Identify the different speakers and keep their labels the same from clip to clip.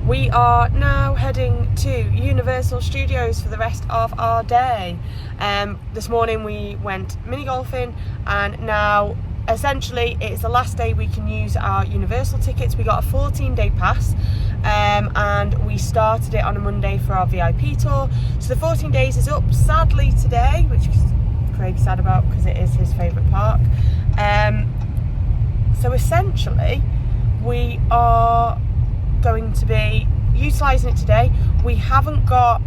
Speaker 1: We are now heading to Universal Studios for the rest of our day. This morning we went mini golfing, and now essentially it's the last day we can use our Universal tickets. We got a 14-day pass, and we started it on a Monday for our VIP tour. So the 14 days is up sadly today, which Craig's sad about because it is his favourite park. So essentially we are going to be utilising it today. We haven't got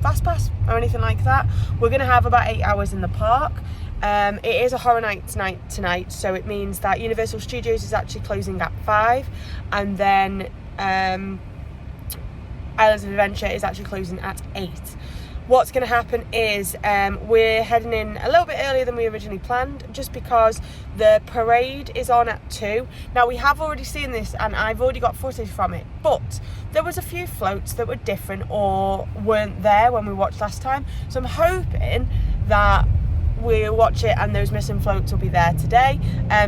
Speaker 1: fast pass or anything like that. We're going to have about 8 hours in the park. It is a horror night tonight, so it means that Universal Studios is actually closing at 5, and then Islands of Adventure is actually closing at 8. What's going to happen is we're heading in a little bit earlier than we originally planned, just because the parade is on at 2. Now, we have already seen this and I've already got footage from it, but there was a few floats that were different or weren't there when we watched last time. So I'm hoping that we'll watch it and those missing floats will be there today.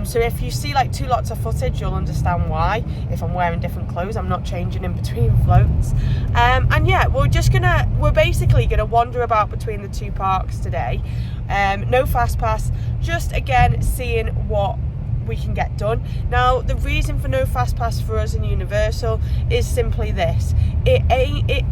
Speaker 1: So if you see like 2 lots of footage, you'll understand why. If I'm wearing different clothes, I'm not changing in between floats. And yeah, we're basically gonna wander about between the 2 parks today. No fast pass, just again seeing what we can get done. Now, the reason for no fast pass for us in Universal is simply this: it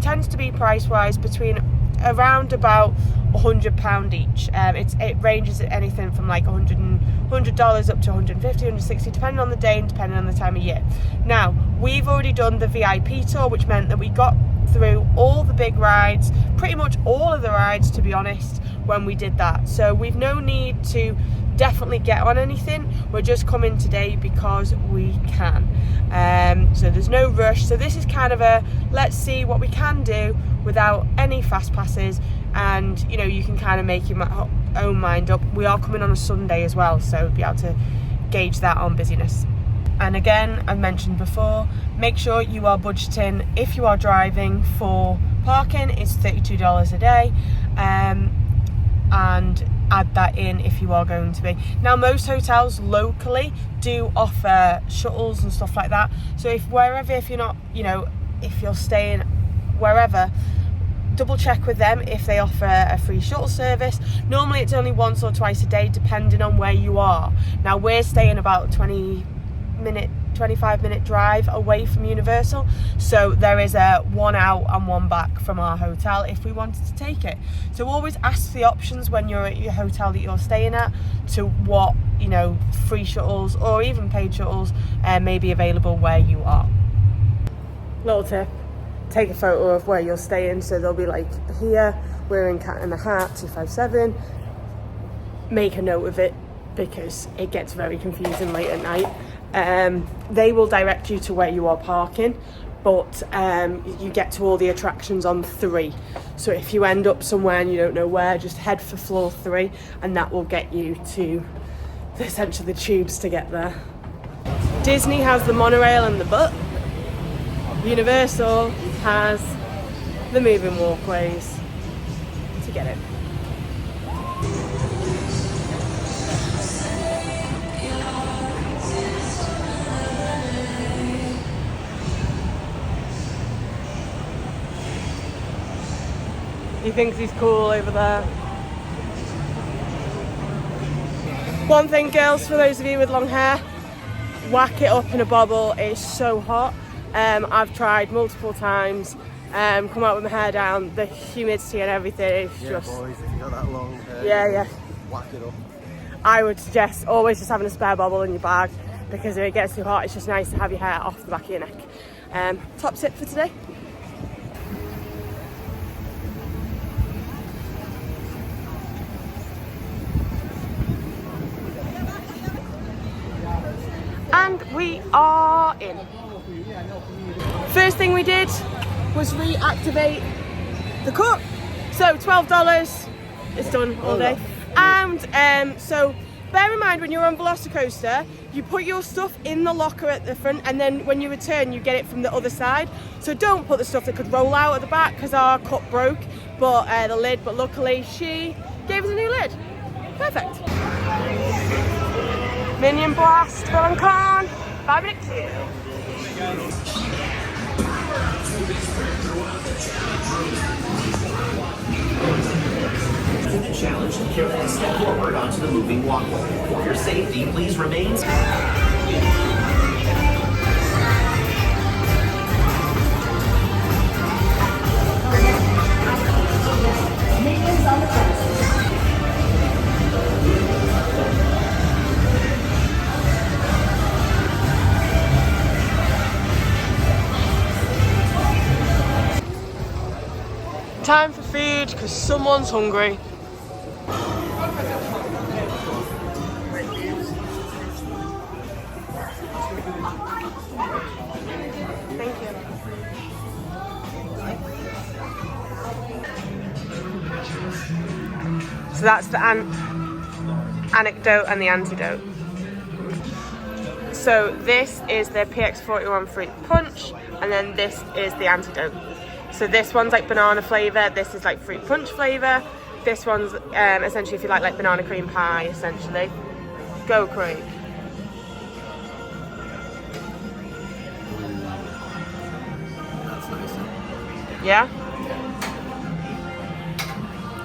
Speaker 1: tends to be price wise between around about £100 each. It ranges at anything from like $100 up to $150, $160, depending on the day and depending on the time of year. Now, we've already done the VIP tour, which meant that we got through all the big rides, pretty much all of the rides, to be honest, when we did that. So we've no need to definitely get on anything. We're just coming today because we can. So there's no rush. So this is kind of a let's see what we can do without any fast passes, and you know, you can kind of make your own mind up. We are coming on a Sunday as well, so be able to gauge that on busyness. And again, I've mentioned before, make sure you are budgeting if you are driving for parking. It's $32 a day, and add that in if you are going to be. Now, most hotels locally do offer shuttles and stuff like that, so if you're not, you know, if you're staying wherever, double check with them if they offer a free shuttle service. Normally it's only once or twice a day depending on where you are. Now, we're staying about 25-minute drive away from Universal, so there is a 1 out and 1 back from our hotel if we wanted to take it. So always ask the options when you're at your hotel that you're staying at to what, you know, free shuttles or even paid shuttles may be available where you are. Little tip: take a photo of where you're staying, so they'll be like, here we're in Cat in the Hat 257. Make a note of it because it gets very confusing late at night. They will direct you to where you are parking, but you get to all the attractions on 3. So if you end up somewhere and you don't know where, just head for floor 3 and that will get you to essentially the tubes to get there. Disney has the monorail and the butt. Universal has the moving walkways to get it. He thinks he's cool over there. One thing, girls, for those of you with long hair, whack it up in a bobble. It's so hot. I've tried multiple times, come out with my hair down, the humidity and everything is just...
Speaker 2: boys, if you got that long hair,
Speaker 1: yeah,
Speaker 2: whack it up.
Speaker 1: I would suggest always just having a spare bobble in your bag, because if it gets too hot, it's just nice to have your hair off the back of your neck. Top tip for today. And we are in. First thing we did was reactivate the cup. So $12, it's done all day. And so bear in mind, when you're on Velocicoaster, you put your stuff in the locker at the front, and then when you return, you get it from the other side. So don't put the stuff that could roll out at the back, because our cup broke, but the lid. But luckily, she gave us a new lid. Perfect. Minion Blast, Bill and Con, 5 minutes.
Speaker 3: The challenge, carefully step forward onto the moving walkway. For your safety, please remain.
Speaker 1: Time for food because someone's hungry. Thank you. So that's the anecdote and the antidote. So this is the PX41 fruit punch, and then this is the antidote. So this one's like banana flavour, this is like fruit punch flavour. This one's essentially, if you like banana cream pie, essentially. Go, Craig.
Speaker 2: That's nice.
Speaker 1: Yeah?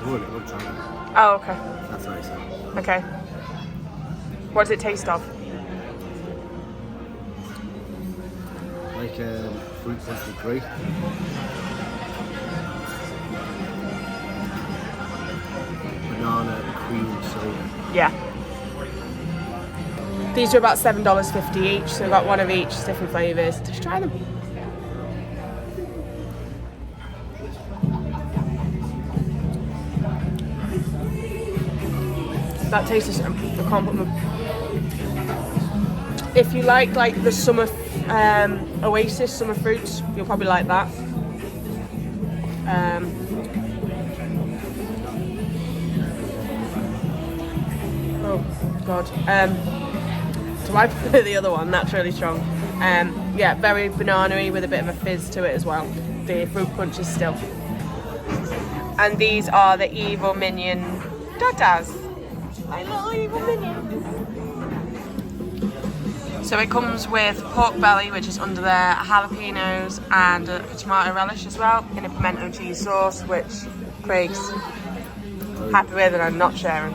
Speaker 2: Oh, it looks like
Speaker 1: Oh, okay.
Speaker 2: that's nice.
Speaker 1: Okay. What does it taste of?
Speaker 2: Like fruit punch with grape. Banana cream soda.
Speaker 1: Yeah. These are about $7.50 each, so we've got one of each, different flavours. Just try them. That tastes, I can't put them. If you like the summer Oasis summer fruits, you'll probably like that. Oh god. So I prefer the other one. That's really strong. Yeah, very banana-y with a bit of a fizz to it as well. The fruit punch is still. And these are the Evil Minion Tatas. My little evil minion. So it comes with pork belly, which is under there, jalapenos and a tomato relish as well, in a pimento cheese sauce, which Craig's happy with and I'm not sharing.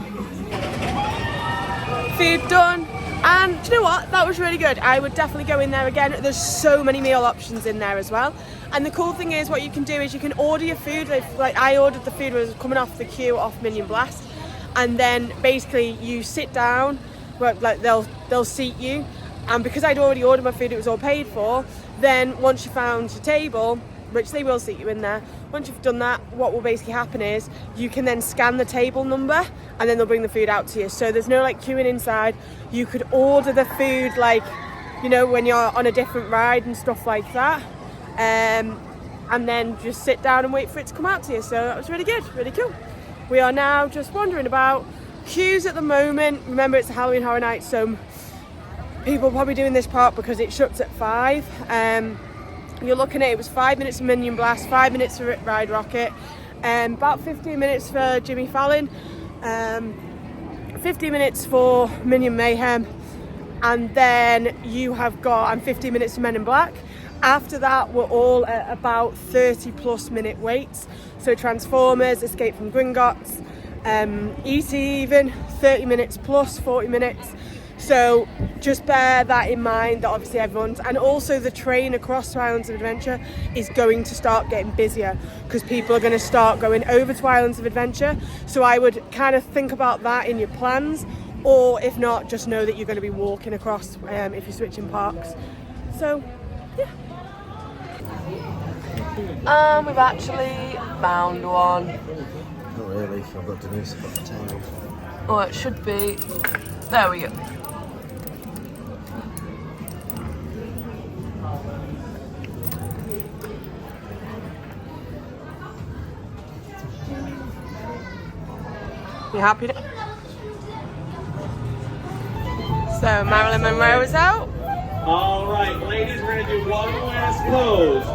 Speaker 1: Food done. And do you know what? That was really good. I would definitely go in there again. There's so many meal options in there as well. And the cool thing is what you can do is you can order your food. Like I ordered the food when it was coming off the queue off Minion Blast. And then basically you sit down, like they'll seat you, and because I'd already ordered my food, it was all paid for. Then once you found your table, which they will seat you in there, once you've done that, what will basically happen is you can then scan the table number, and then they'll bring the food out to you. So there's no queuing inside. You could order the food when you're on a different ride and stuff like that, and then just sit down and wait for it to come out to you. So that was really good, really cool. We are now just wandering about. Queues at the moment. Remember, it's a Halloween Horror Night, so people are probably doing this part because it shuts at 5. You're looking at, it was 5 minutes for Minion Blast, 5 minutes for Ride Rocket, about 15 minutes for Jimmy Fallon, 15 minutes for Minion Mayhem, and then you have got 15 minutes for Men in Black. After that, we're all at about 30+ minute waits. So Transformers, Escape from Gringotts, E.T. even, 30 minutes plus 40 minutes. So just bear that in mind, that obviously everyone's, and also the train across to Islands of Adventure is going to start getting busier because people are going to start going over to Islands of Adventure. So I would kind of think about that in your plans, or if not, just know that you're going to be walking across if you're switching parks. So yeah. We've actually found one.
Speaker 2: Not really, I've got Denise, I've got the tail.
Speaker 1: Oh, it should be. There we go. You happy? So Marilyn Monroe is out.
Speaker 4: All right, ladies, we're gonna do one last pose.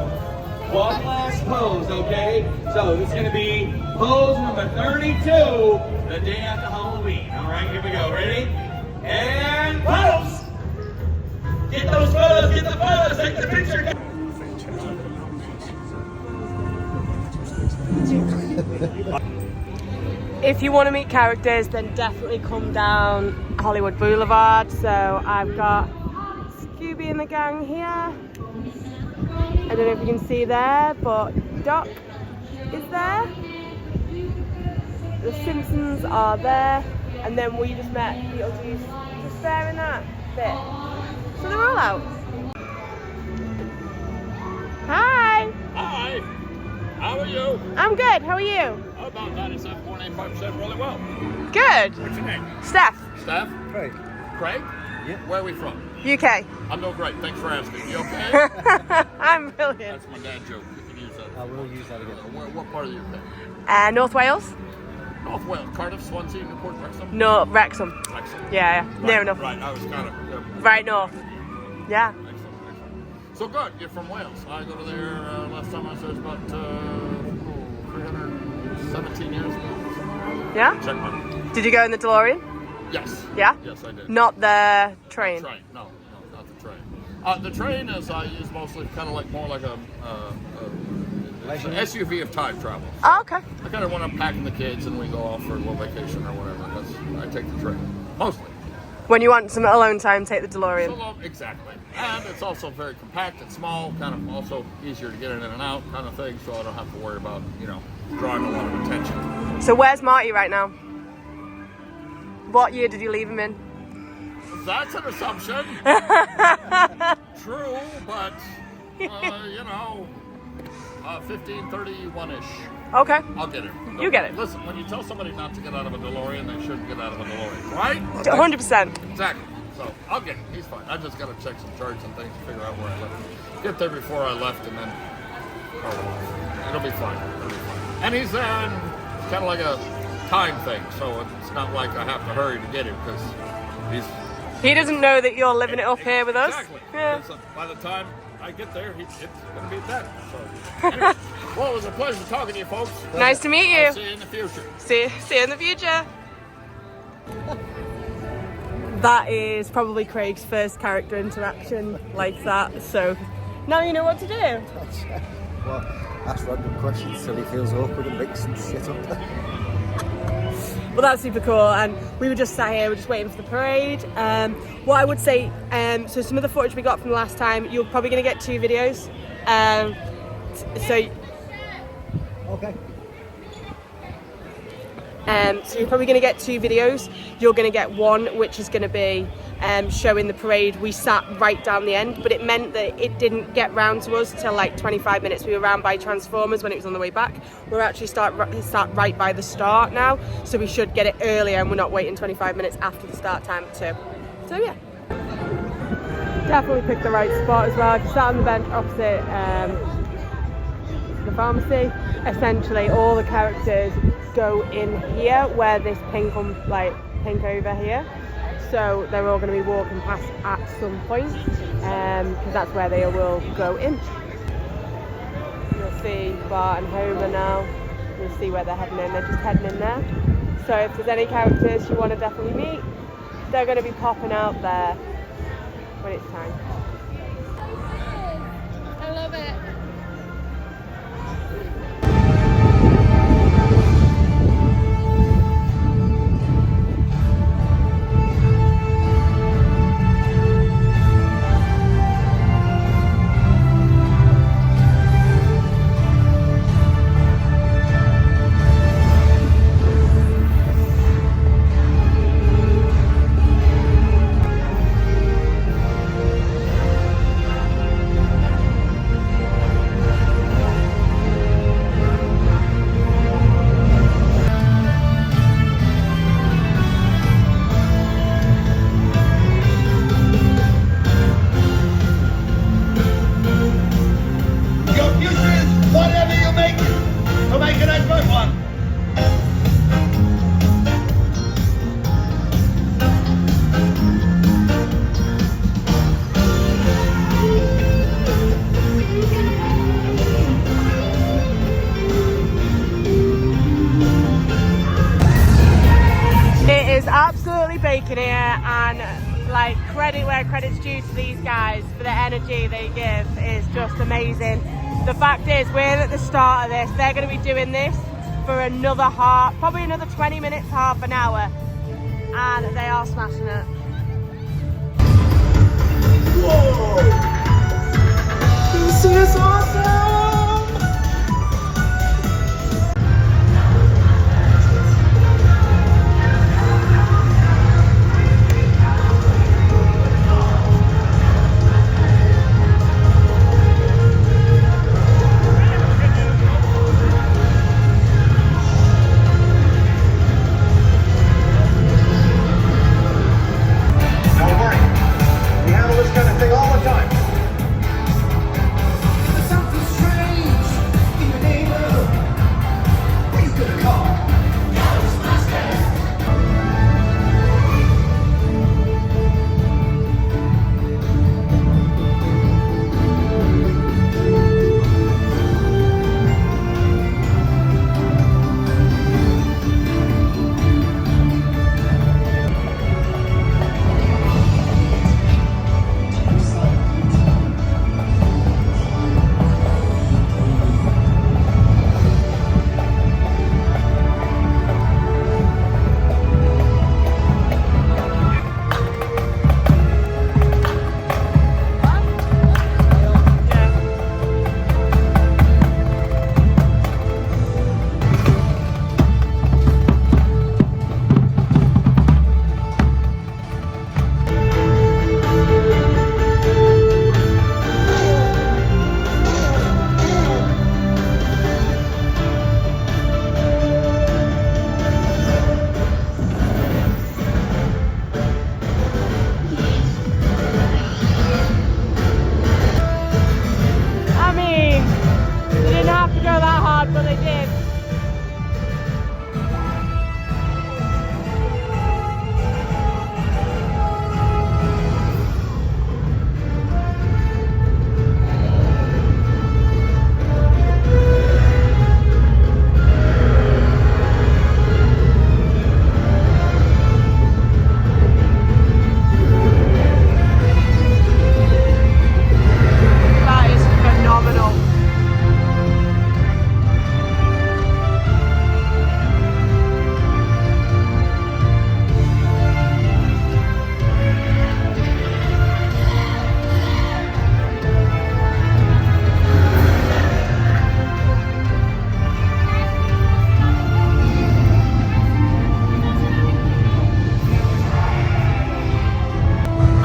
Speaker 4: One last pose, okay? So this is gonna be pose number 32, the day after Halloween. All right, here we go. Ready? And pose! Get those photos, take the picture.
Speaker 1: If you want to meet characters, then definitely come down Hollywood Boulevard. So I've got Scooby and the gang here. I don't know if you can see there, but Doc is there. The Simpsons are there. And then we just met Beetlejuice just there in that bit. So they're all out. Hi!
Speaker 5: Hi! How are you?
Speaker 1: I'm good, how are you?
Speaker 5: About 97.85% really well.
Speaker 1: Good.
Speaker 5: What's your name?
Speaker 1: Steph,
Speaker 5: Steph?
Speaker 2: Craig.
Speaker 5: Craig?
Speaker 2: Yeah.
Speaker 5: Where are we from?
Speaker 1: UK.
Speaker 5: I'm doing great. Thanks for asking. You okay?
Speaker 1: I'm brilliant.
Speaker 5: That's my dad joke. You can use that.
Speaker 2: I will use that again.
Speaker 5: What part of the UK?
Speaker 1: North Wales?
Speaker 5: North Wales. Cardiff, Swansea, Newport, Wrexham?
Speaker 1: No, Wrexham.
Speaker 5: Wrexham.
Speaker 1: Yeah,
Speaker 5: Right,
Speaker 1: near enough.
Speaker 5: Right, I was kind of...
Speaker 1: Right north. Yeah.
Speaker 5: Excellent. So good. You're from Wales. I go to there last time I was there was about 317 years ago.
Speaker 1: Yeah?
Speaker 5: Check my...
Speaker 1: Did you go in the DeLorean?
Speaker 5: Yes.
Speaker 1: Yeah?
Speaker 5: Yes, I did.
Speaker 1: Not the train?
Speaker 5: Train. No, not the train. The train is I use mostly kind of like more like a it's an SUV of time travel.
Speaker 1: Oh, okay.
Speaker 5: I kind of when I'm packing the kids and we go off for a little vacation or whatever. I take the train mostly.
Speaker 1: When you want some alone time, take the DeLorean.
Speaker 5: So, exactly. And it's also very compact. It's small, kind of also easier to get in and out kind of thing. So I don't have to worry about drawing a lot of attention.
Speaker 1: So where's Marty right now? What year did you leave him in?
Speaker 5: That's an assumption. True, but 1531-ish.
Speaker 1: Okay.
Speaker 5: I'll get it.
Speaker 1: You get it.
Speaker 5: Listen, when you tell somebody not to get out of a DeLorean, they shouldn't get out of a DeLorean, right?
Speaker 1: 100%.
Speaker 5: Exactly. So I'll get it. He's fine. I just got to check some charts and things to figure out where I left. Get there before I left, and then it'll be fine. It'll be fine. And he's there, and it's kind of like a time thing, so it's not like I have to hurry to get him because he's.
Speaker 1: He doesn't know that you're living it up here with us.
Speaker 5: Exactly.
Speaker 1: Yeah.
Speaker 5: Because by the time I get there, it's going to be dead. So, anyway, well, it was a pleasure talking to you, folks.
Speaker 1: Nice to meet you.
Speaker 5: I'll see you in the future.
Speaker 1: See you in the future. That is probably Craig's first character interaction like that. So now you know what to do.
Speaker 2: Well, ask random questions till he feels awkward and makes some shit up.
Speaker 1: Well, that's super cool, and we were just sat here, we're just waiting for the parade. What I would say, so some of the footage we got from the last time, you're probably going to get 2 videos. So you're probably going to get 2 videos. You're going to get one which is going to be showing the parade. We sat right down the end, but it meant that it didn't get round to us till like 25 minutes. We were round by Transformers when it was on the way back. We're actually sat right by the start now, so we should get it earlier, and we're not waiting 25 minutes after the start time too. So yeah, definitely picked the right spot as well. Just sat on the bench opposite the pharmacy. Essentially, all the characters go in here where this pink over here. So they're all going to be walking past at some point, because that's where they will go in. You'll see Bart and Homer now. You'll see where they're heading in. They're just heading in there. So if there's any characters you want to definitely meet, they're going to be popping out there when it's time.
Speaker 6: I love it.
Speaker 1: Baking here, and like credit where credit's due to these guys for the energy they give is just amazing. The fact is we're at the start of this, they're going to be doing this for another probably another 20 minutes, half an hour, and they are smashing it.
Speaker 3: Whoa! This is awesome! Don't worry. We handle this kind of thing all the time. Something strange in the neighborhood. He's gonna call Ghostbusters.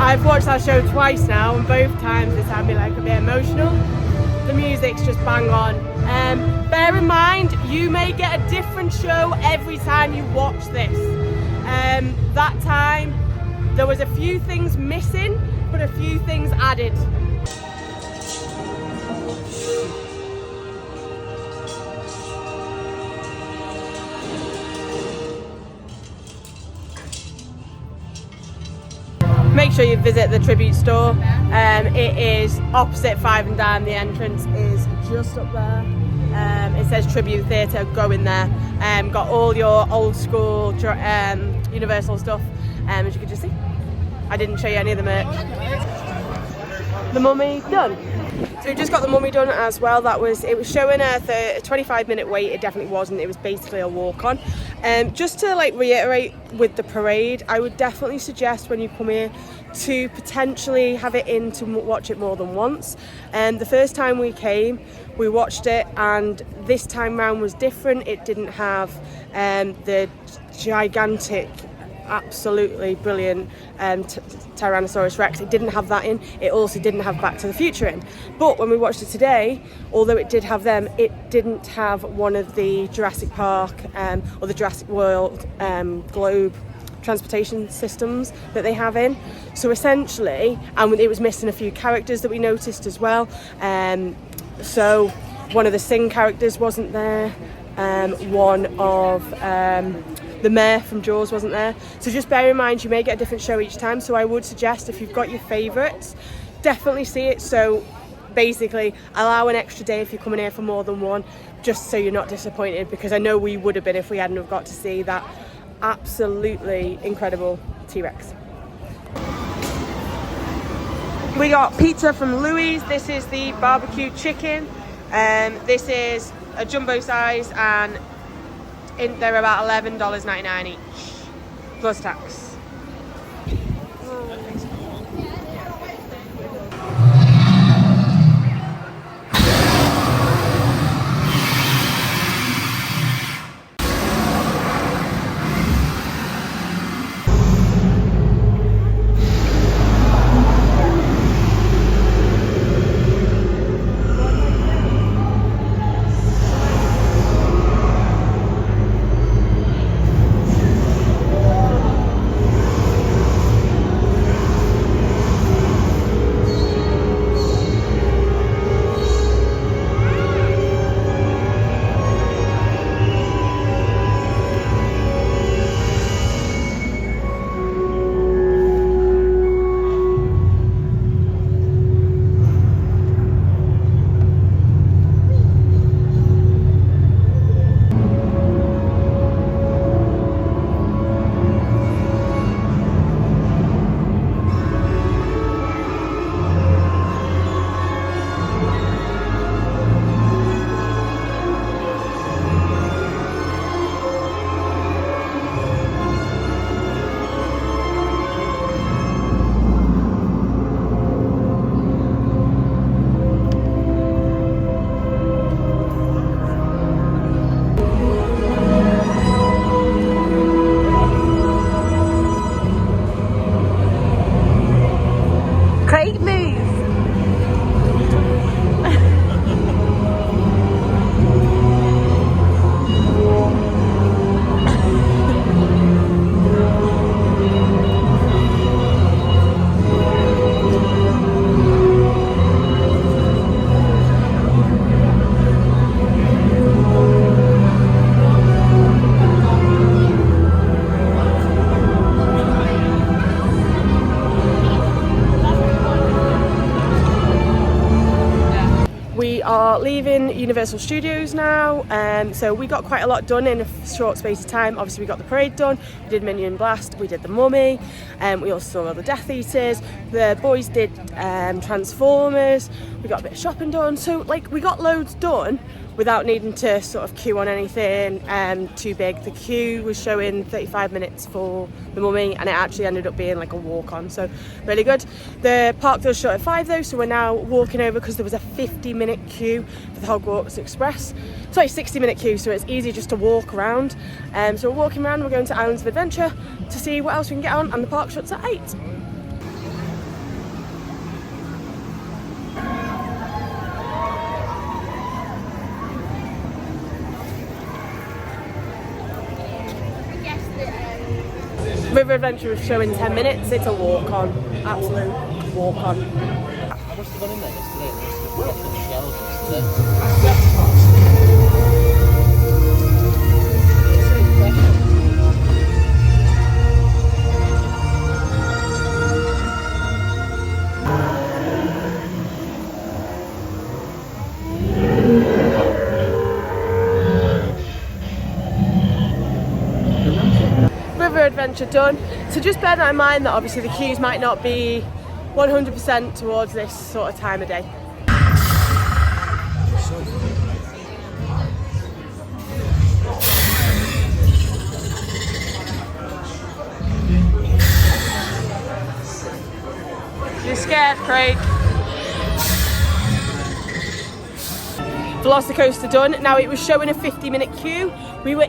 Speaker 1: I've watched that show twice now, and both times it's had me like a bit emotional. The music's just bang on. Bear in mind, you may get a different show every time you watch this. That time, there was a few things missing, but a few things added. Make sure you visit the Tribute store. It is opposite Five and Dime. The entrance is just up there. It says Tribute Theatre. Go in there. Got all your old school Universal stuff. As you can just see, I didn't show you any of the merch. The Mummy done. So we just got the Mummy done as well. It was showing a 25-minute wait. It definitely wasn't. It was basically a walk-on. Just to like reiterate with the parade, I would definitely suggest when you come here to potentially have it in to watch it more than once. The first time we came, we watched it, and this time round was different. It didn't have the gigantic, absolutely brilliant Tyrannosaurus Rex. It didn't have that in. It also didn't have Back to the Future in. But when we watched it today, although it did have them, it didn't have one of the Jurassic Park or the Jurassic World globe transportation systems that they have in. So essentially, and it was missing a few characters that we noticed as well. So one of the Sing characters wasn't there. One of the mayor from Jaws wasn't there. So just bear in mind, you may get a different show each time. So I would suggest, if you've got your favourites, definitely see it. So basically allow an extra day if you're coming here for more than one, just so you're not disappointed, because I know we would have been if we hadn't have got to see that absolutely incredible T-Rex. We got pizza from Louis. This is the barbecue chicken. This is a jumbo size, and they're about $11.99 each, plus tax. Great move! We are leaving Universal Studios now, so we got quite a lot done in a short space of time. Obviously we got the parade done, we did Minion Blast, we did the Mummy, we also saw all the Death Eaters, the boys did Transformers, we got a bit of shopping done, so like we got loads done without needing to sort of queue on anything too big. The queue was showing 35 minutes for the Mummy and it actually ended up being like a walk on, so really good. The park does shut at 5 though, so we're now walking over because there was a 50-minute queue for the Hogwarts Express. Sorry, 60-minute queue, so it's easy just to walk around. So we're walking around, we're going to Islands of Adventure to see what else we can get on, and the park shuts at 8. River Adventure is showing 10 minutes, it's a walk on, absolute walk on.
Speaker 6: I must have gone in there yesterday and there was stuff in the shelves yesterday.
Speaker 1: River Adventure done. So just bear that in mind that obviously the queues might not be 100% towards this sort of time of day. You're scared, Craig. Velocicoaster done. Now it was showing a 50-minute queue. We were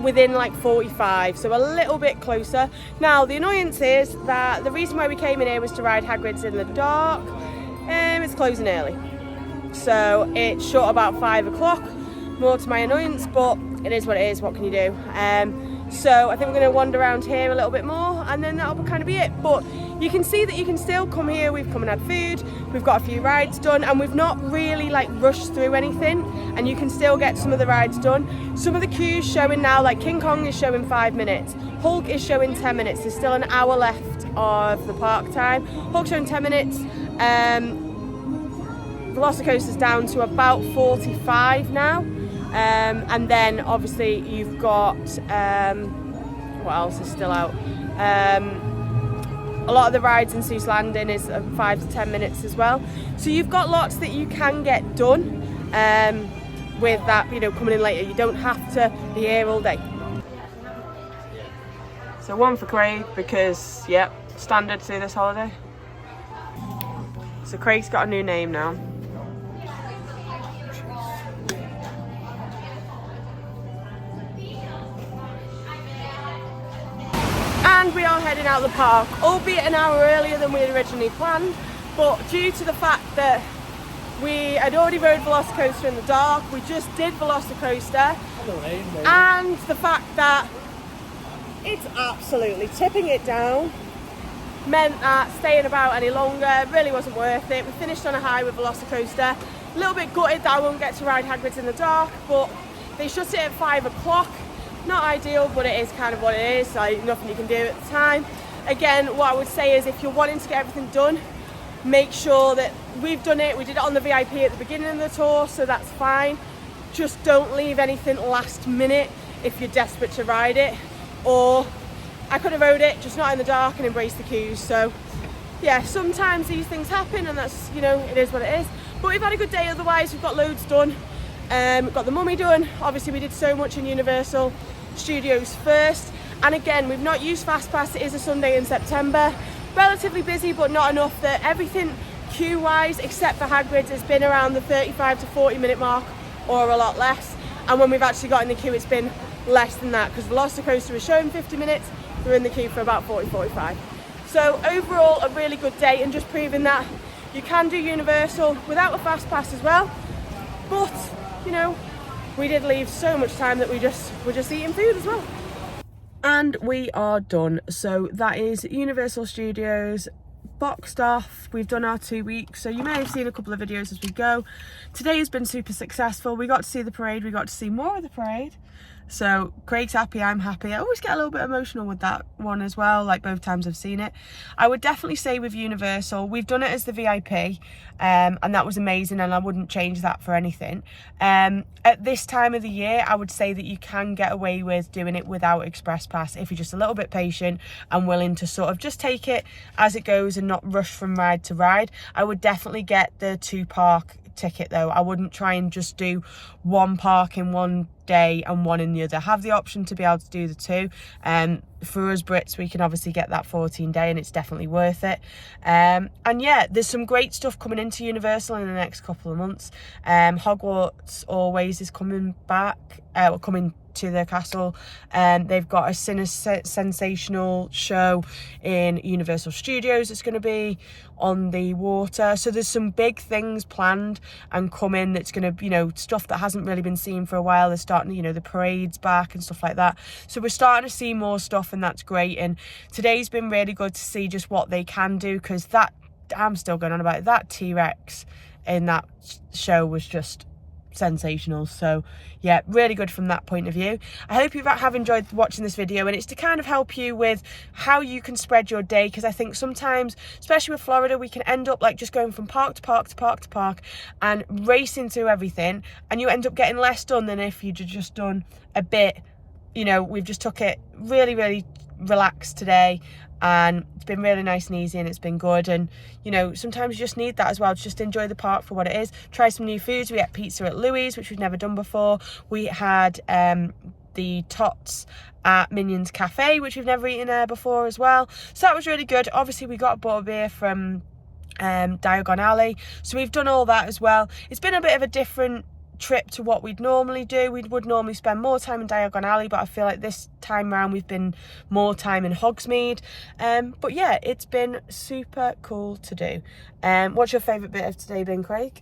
Speaker 1: within like 45, so a little bit closer. Now the annoyance is that the reason why we came in here was to ride Hagrid's in the Dark. It's closing early, so it's shut about 5 o'clock. More to my annoyance, but it is what it is. What can you do? So I think we're going to wander around here a little bit more, and then that'll kind of be it. But you can see that you can still come here. We've come and had food, we've got a few rides done, and we've not really like rushed through anything, and you can still get some of the rides done. Some of the queues showing now, like King Kong is showing 5 minutes, Hulk is showing 10 minutes, there's still an hour left of the park time. Hulk's showing 10 minutes, Velocicoaster's down to about 45 now. And then obviously you've got what else is still out? A lot of the rides in Seuss Landing is 5 to 10 minutes as well. So you've got lots that you can get done. with that, you know, coming in later. You don't have to be here all day. So one for Craig because, yep, standard to this holiday. So Craig's got a new name now. And we are heading out of the park, albeit an hour earlier than we had originally planned, but due to the fact that we had already rode Velocicoaster in the dark, we just did Velocicoaster, and the fact that it's absolutely tipping it down meant that staying about any longer really wasn't worth it. We finished on a high with Velocicoaster. A little bit gutted that I won't get to ride Hagrid's in the dark, but they shut it at 5 o'clock. Not ideal, but it is kind of what it is, so nothing you can do at the time. Again, what I would say is if you're wanting to get everything done, make sure that we've done it. We did it on the VIP at the beginning of the tour, so that's fine. Just don't leave anything last minute if you're desperate to ride it. Or I could have rode it, just not in the dark, and embraced the queues. So yeah, sometimes these things happen, and that's, you know, it is what it is. But we've had a good day otherwise. We've got loads done. We've got the Mummy done. Obviously we did so much in Universal Studios first, and again, we've not used FastPass. It is a Sunday in September, relatively busy, but not enough that everything queue wise except for Hagrid's has been around the 35 to 40 minute mark or a lot less, and when we've actually got in the queue it's been less than that, because Velocicoaster was showing 50 minutes, we're in the queue for about 40-45. So overall a really good day, and just proving that you can do Universal without a FastPass as well. But you know, we did leave so much time that we're just eating food as well. And we are done. So that is Universal Studios boxed off. We've done our 2 weeks, so you may have seen a couple of videos as we go. Today has been super successful. We got to see the parade, we got to see more of the parade. So Craig's happy, I'm happy. I always get a little bit emotional with that one as well, like both times I've seen it. I would definitely say with Universal, we've done it as the VIP, and that was amazing, and I wouldn't change that for anything. At this time of the year, I would say that you can get away with doing it without Express Pass if you're just a little bit patient and willing to sort of just take it as it goes and not rush from ride to ride. I would definitely get the 2 park ticket though. I wouldn't try and just do 1 park in one day and 1 in the other. Have the option to be able to do the 2. For us Brits, we can obviously get that 14-day, and it's definitely worth it. And yeah, there's some great stuff coming into Universal in the next couple of months. Hogwarts Always is coming back, coming to the castle, and they've got a sensational show in Universal Studios. It's going to be on the water, so there's some big things planned and coming that's going to, you know, stuff that hasn't really been seen for a while. They're starting, you know, the parade's back and stuff like that, so we're starting to see more stuff, and that's great. And today's been really good to see just what they can do, because that, I'm still going on about it, that T-Rex in that show was just sensational. So yeah, really good from that point of view. I hope you have enjoyed watching this video, and it's to kind of help you with how you can spread your day, because I think sometimes, especially with Florida, we can end up like just going from park to park to park to park and racing through everything, and you end up getting less done than if you'd just done a bit. You know, we've just took it really relaxed today, and it's been really nice and easy, and it's been good. And you know, sometimes you just need that as well, to just enjoy the park for what it is. Try some new foods. We had pizza at Louis, which we've never done before. We had the tots at Minions Cafe, which we've never eaten there before as well, so that was really good. Obviously we got a butterbeer from Diagon Alley, so we've done all that as well. It's been a bit of a different trip to what we'd normally do. We would normally spend more time in Diagon Alley, but I feel like this time around we've been more time in Hogsmeade. But yeah, it's been super cool to do. What's your favourite bit of today been, Craig?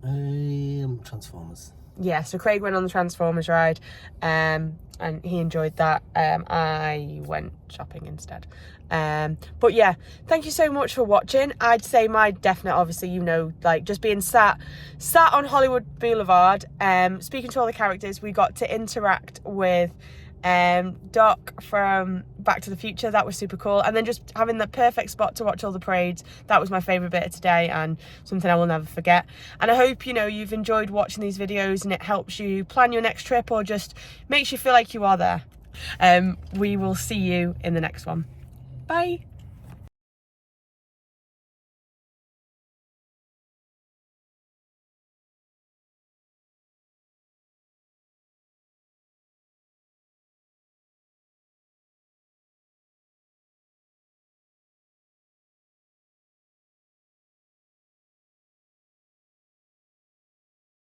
Speaker 6: Transformers.
Speaker 1: Yeah, so Craig went on the Transformers ride, and he enjoyed that. I went shopping instead. But yeah, thank you so much for watching. I'd say my definite, obviously, you know, like just being sat on Hollywood Boulevard, speaking to all the characters. We got to interact with Doc from Back to the Future. That was super cool. And then just having the perfect spot to watch all the parades, that was my favourite bit of today, and something I will never forget. And I hope, you know, you've enjoyed watching these videos and it helps you plan your next trip, or just makes you feel like you are there. We will see you in the next one. Bye.